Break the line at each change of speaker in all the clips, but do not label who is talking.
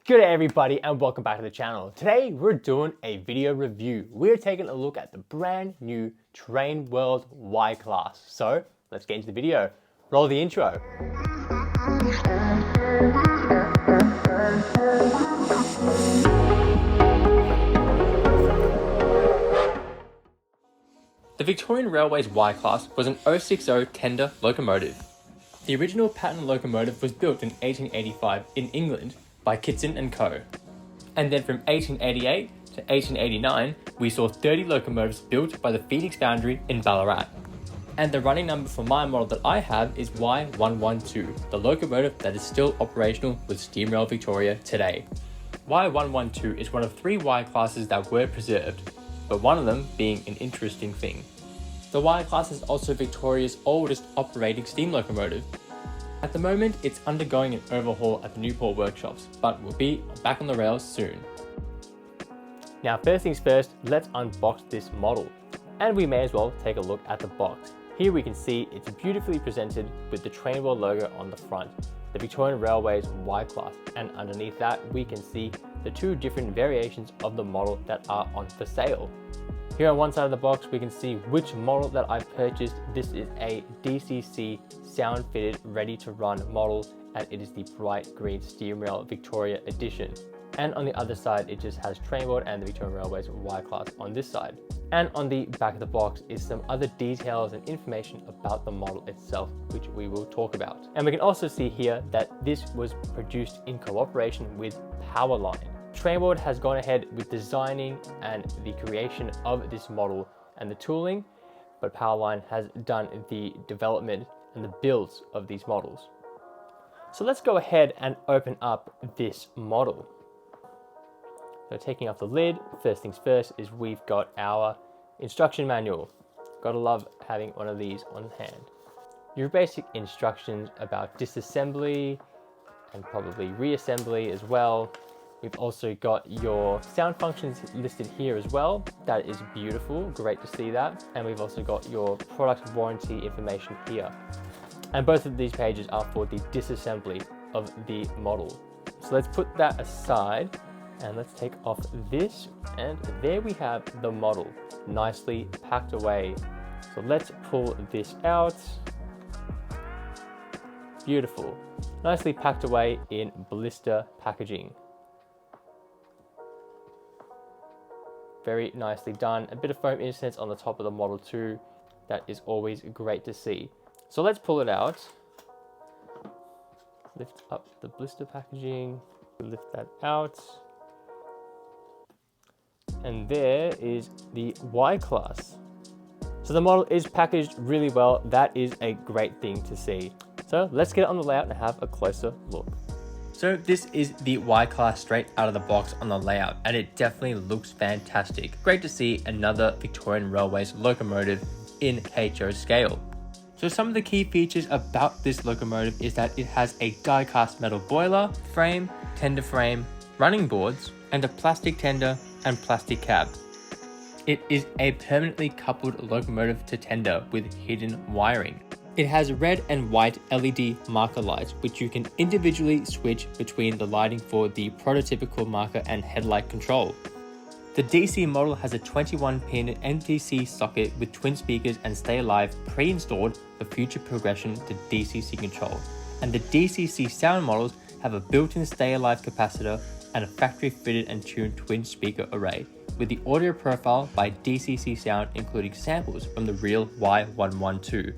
Good day everybody and welcome back to the channel. Today we're doing a video review. We're taking a look at the brand new Train World Y-Class. So let's get into the video. Roll the intro. The Victorian Railways Y-Class was an 060 tender locomotive. The original pattern locomotive was built in 1885 in England by Kitson & Co. And then from 1888 to 1889, we saw 30 locomotives built by the Phoenix Foundry in Ballarat. And the running number for my model that I have is Y112, the locomotive that is still operational with Steam Rail Victoria today. Y112 is one of 3 Y-classes that were preserved, but one of them being an interesting thing. The Y-class is also Victoria's oldest operating steam locomotive. At the moment, it's undergoing an overhaul at the Newport workshops, but will be back on the rails soon. Now, first things first, let's unbox this model. And we may as well take a look at the box. Here we can see it's beautifully presented with the Train World logo on the front, the Victorian Railways Y-Class, and underneath that we can see the 2 different variations of the model that are on for sale. Here on one side of the box, we can see which model that I've purchased. This is a DCC sound fitted, ready to run model, and it is the bright green Steam Rail Victoria edition. And on the other side, it just has Train World and the Victorian Railways Y-Class on this side. And on the back of the box is some other details and information about the model itself, which we will talk about. And we can also see here that this was produced in cooperation with Powerline. Train World has gone ahead with designing and the creation of this model and the tooling, but Powerline has done the development and the builds of these models. So let's go ahead and open up this model. So taking off the lid, first things first is we've got our instruction manual. Gotta love having one of these on hand. Your basic instructions about disassembly and probably reassembly as well. We've also got your sound functions listed here as well. That is beautiful, great to see that. And we've also got your product warranty information here. And both of these pages are for the disassembly of the model. So let's put that aside and let's take off this. And there we have the model, nicely packed away. So let's pull this out. Beautiful, nicely packed away in blister packaging. Very nicely done. A bit of foam incense on the top of the model too. That is always great to see. So let's pull it out. Lift up the blister packaging. Lift that out. And there is the Y-Class. So the model is packaged really well. That is a great thing to see. So let's get on the layout and have a closer look. So this is the Y-Class straight out of the box on the layout, and it definitely looks fantastic. Great to see another Victorian Railways locomotive in HO scale. So some of the key features about this locomotive is that it has a die-cast metal boiler, frame, tender frame, running boards, and a plastic tender and plastic cab. It is a permanently coupled locomotive to tender with hidden wiring. It has red and white LED marker lights, which you can individually switch between the lighting for the prototypical marker and headlight control. The DC model has a 21-pin NTC socket with twin speakers and Stay Alive pre-installed for future progression to DCC control. And the DCC sound models have a built-in Stay Alive capacitor and a factory-fitted and tuned twin speaker array, with the audio profile by DCC Sound including samples from the real Y112.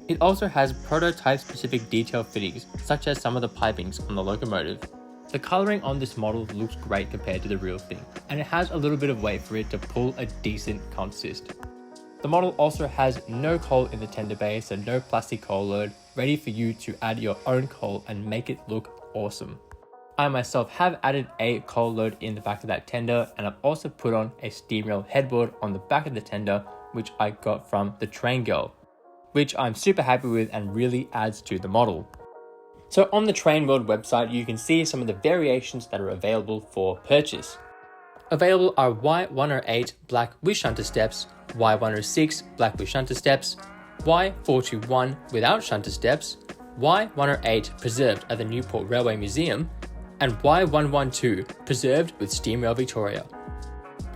It also has prototype-specific detail fittings, such as some of the pipings on the locomotive. The colouring on this model looks great compared to the real thing, and it has a little bit of weight for it to pull a decent consist. The model also has no coal in the tender bay, so no plastic coal load, ready for you to add your own coal and make it look awesome. I myself have added a coal load in the back of that tender, and I've also put on a steam rail headboard on the back of the tender, which I got from the Train Girl, which I'm super happy with and really adds to the model. So on the Train World website, you can see some of the variations that are available for purchase. Available are Y108 black with shunter steps, Y106 black with shunter steps, Y421 without shunter steps, Y108 preserved at the Newport Railway Museum, and Y112 preserved with Steam Rail Victoria.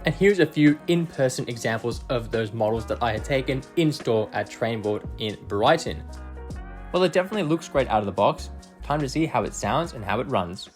And here's a few in-person examples of those models that I had taken in store at Trainboard in Brighton. Well, it definitely looks great out of the box. Time to see how it sounds and how it runs.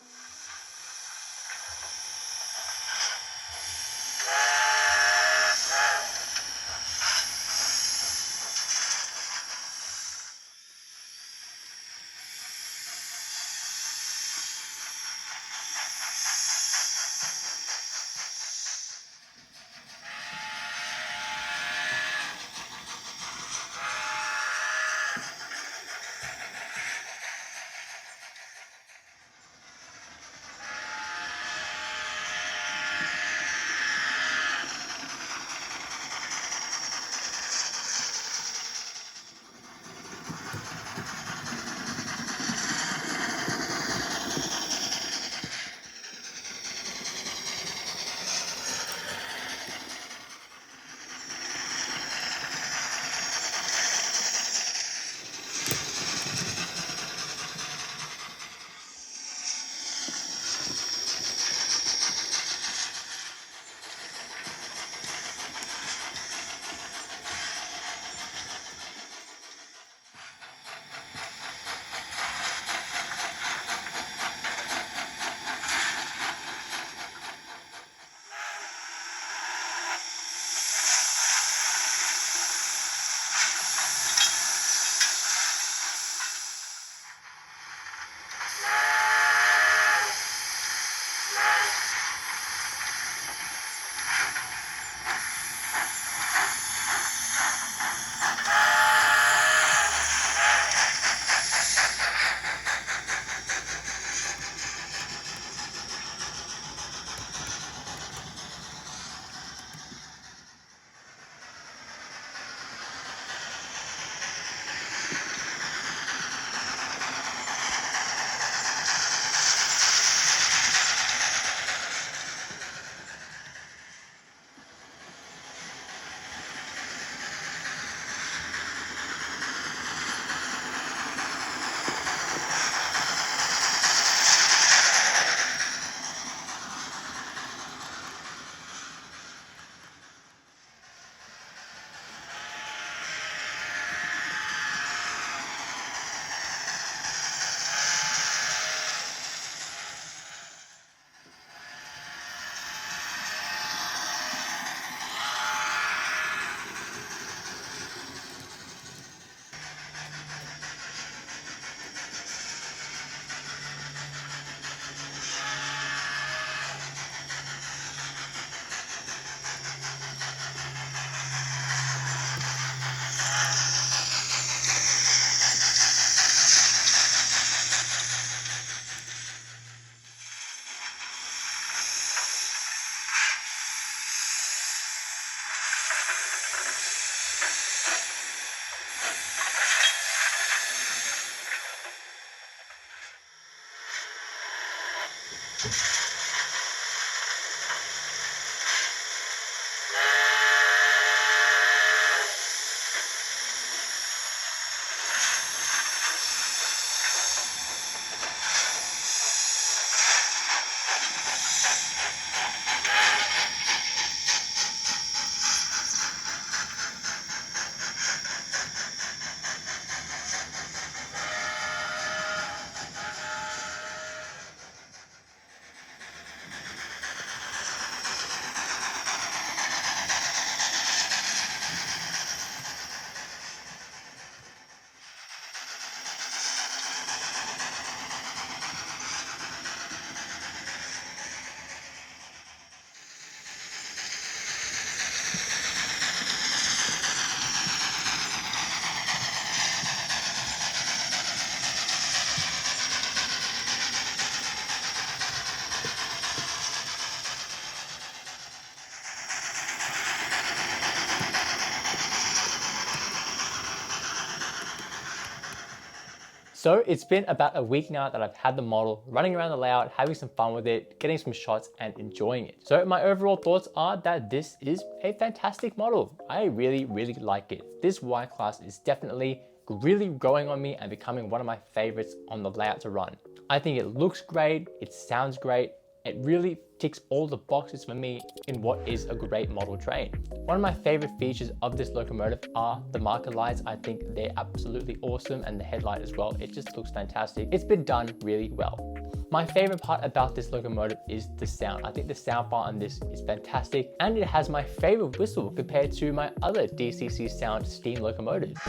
So it's been about a week now that I've had the model, running around the layout, having some fun with it, getting some shots and enjoying it. So my overall thoughts are that this is a fantastic model. I really, really like it. This Y-Class is definitely really growing on me and becoming one of my favorites on the layout to run. I think it looks great, it sounds great, it really ticks all the boxes for me in what is a great model train. One of my favorite features of this locomotive are the marker lights. I think they're absolutely awesome, and the headlight as well. It just looks fantastic. It's been done really well. My favorite part about this locomotive is the sound. I think the sound part on this is fantastic, and it has my favorite whistle compared to my other DCC Sound steam locomotives.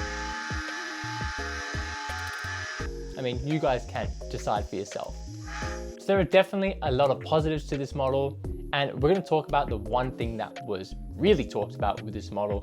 I mean, you guys can decide for yourself. So there are definitely a lot of positives to this model, and we're going to talk about the one thing that was really talked about with this model,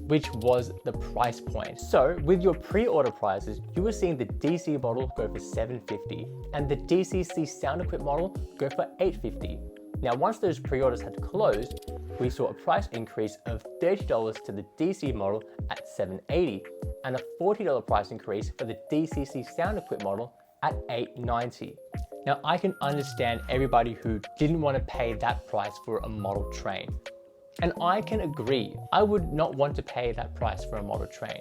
which was the price point. So with your pre-order prices, you were seeing the DC model go for $750 and the DCC Sound Equip model go for $850. Now, once those pre-orders had closed, we saw a price increase of $30 to the DC model at $780 and a $40 price increase for the DCC Sound Equip model at $890. Now, I can understand everybody who didn't want to pay that price for a model train. And I can agree, I would not want to pay that price for a model train.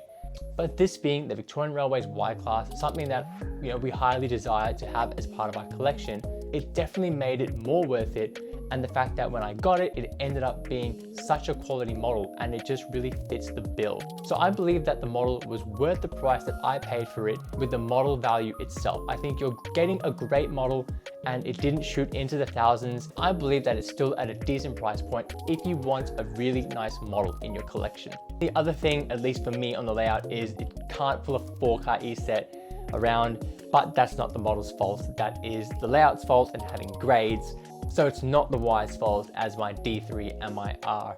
But this being the Victorian Railways Y-Class, something that we highly desire to have as part of our collection, it definitely made it more worth it. And the fact that when I got it, it ended up being such a quality model, and it just really fits the bill. So I believe that the model was worth the price that I paid for it with the model value itself. I think you're getting a great model, and it didn't shoot into the thousands. I believe that it's still at a decent price point if you want a really nice model in your collection. The other thing, at least for me on the layout, is it can't pull a 4-car E-set around, but that's not the model's fault. That is the layout's fault and having grades. So it's not the Y's fault, as my D3 and my R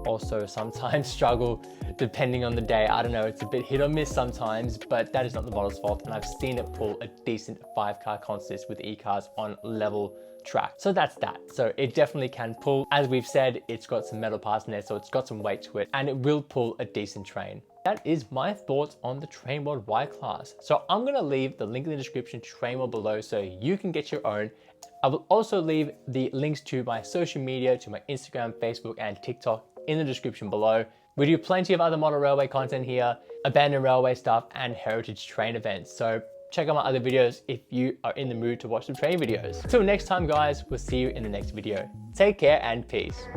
also sometimes struggle depending on the day. I don't know, it's a bit hit or miss sometimes, but that is not the model's fault. And I've seen it pull a decent 5-car consist with E-cars on level track. So that's that. So it definitely can pull. As we've said, it's got some metal parts in there, so it's got some weight to it, and it will pull a decent train. That is my thoughts on the Trainworld Y-Class. So I'm gonna leave the link in the description to Trainworld below so you can get your own. I will also leave the links to my social media, to my Instagram, Facebook, and TikTok in the description below. We do plenty of other model railway content here, abandoned railway stuff, and heritage train events. So check out my other videos if you are in the mood to watch some train videos. Till next time, guys, we'll see you in the next video. Take care and peace.